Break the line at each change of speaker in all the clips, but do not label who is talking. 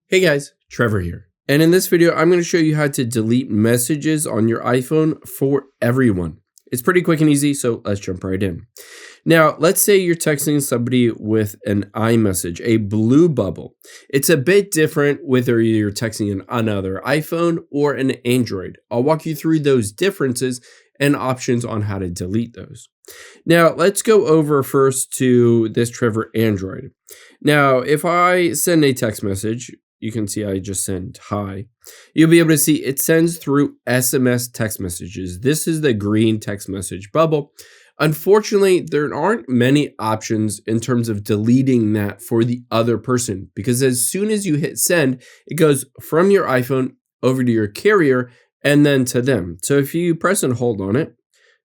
Hey guys, Trevor here. And in this video, I'm going to show you how to delete messages on your iPhone for everyone. It's pretty quick and easy, so let's jump right in. Now, let's say you're texting somebody with an iMessage, a blue bubble. It's a bit different whether you're texting another iPhone or an Android. I'll walk you through those differences and options on how to delete those. Now, let's go over first to this Trevor Android. Now, if I send a text message, you can see I just sent hi. You'll be able to see it sends through SMS text messages. This is the green text message bubble. Unfortunately, there aren't many options in terms of deleting that for the other person, because as soon as you hit send, it goes from your iPhone over to your carrier and then to them. So if you press and hold on it,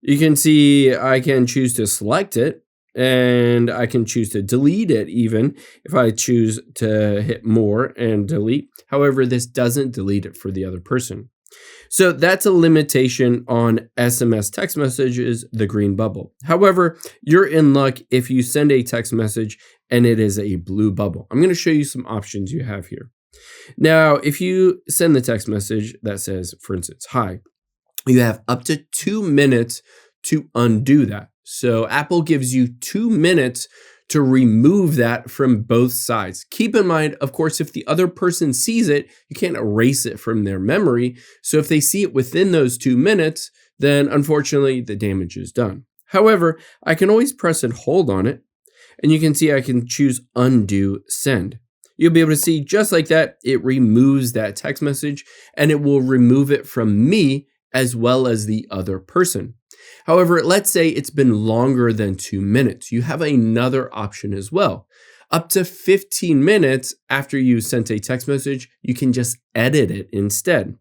you can see I can choose to select it, and I can choose to delete it even if I choose to hit more and delete. However, this doesn't delete it for the other person. So that's a limitation on SMS text messages, the green bubble. However, you're in luck if you send a text message and it is a blue bubble. I'm going to show you some options you have here. Now, if you send the text message that says, for instance, hi, you have up to 2 minutes to undo that. So Apple gives you 2 minutes to remove that from both sides. Keep in mind, of course, if the other person sees it, you can't erase it from their memory. So if they see it within those 2 minutes, then unfortunately the damage is done. However, I can always press and hold on it, and you can see I can choose undo send. You'll be able to see just like that, it removes that text message, and it will remove it from me as well as the other person. However, let's say it's been longer than 2 minutes. You have another option as well. Up to 15 minutes after you sent a text message, you can just edit it instead.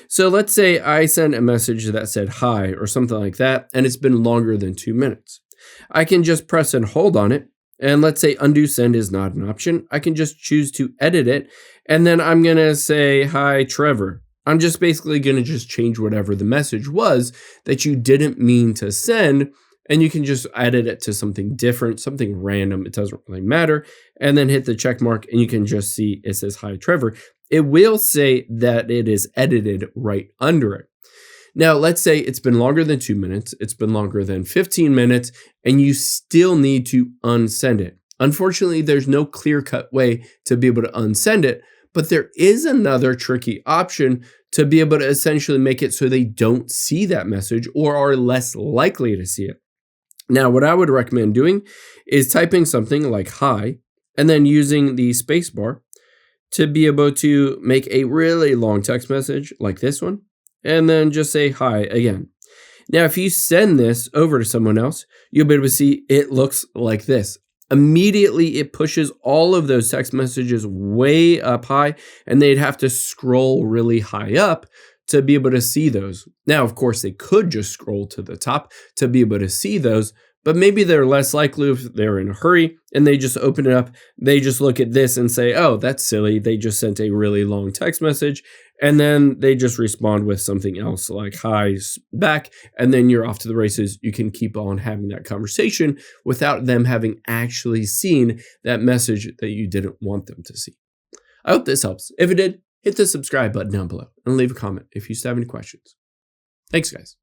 So let's say I sent a message that said hi or something like that, and it's been longer than 2 minutes. I can just press and hold on it. And let's say undo send is not an option. I can just choose to edit it. And then I'm going to say, hi, Trevor. I'm just basically going to just change whatever the message was that you didn't mean to send, and you can just edit it to something different, something random. It doesn't really matter. And then hit the check mark, and you can just see it says, hi, Trevor. It will say that it is edited right under it. Now, let's say it's been longer than 2 minutes. It's been longer than 15 minutes, and you still need to unsend it. Unfortunately, there's no clear-cut way to be able to unsend it. But there is another tricky option to be able to essentially make it so they don't see that message or are less likely to see it. Now, what I would recommend doing is typing something like hi and then using the space bar to be able to make a really long text message like this one and then just say hi again. Now, if you send this over to someone else, you'll be able to see it looks like this. Immediately, it pushes all of those text messages way up high, and they'd have to scroll really high up to be able to see those. Now, of course, they could just scroll to the top to be able to see those, but maybe they're less likely if they're in a hurry and they just open it up. They just look at this and say, oh, that's silly. They just sent a really long text message. And then they just respond with something else like hi back. And then you're off to the races. You can keep on having that conversation without them having actually seen that message that you didn't want them to see. I hope this helps. If it did, hit the subscribe button down below and leave a comment if you still have any questions. Thanks, guys.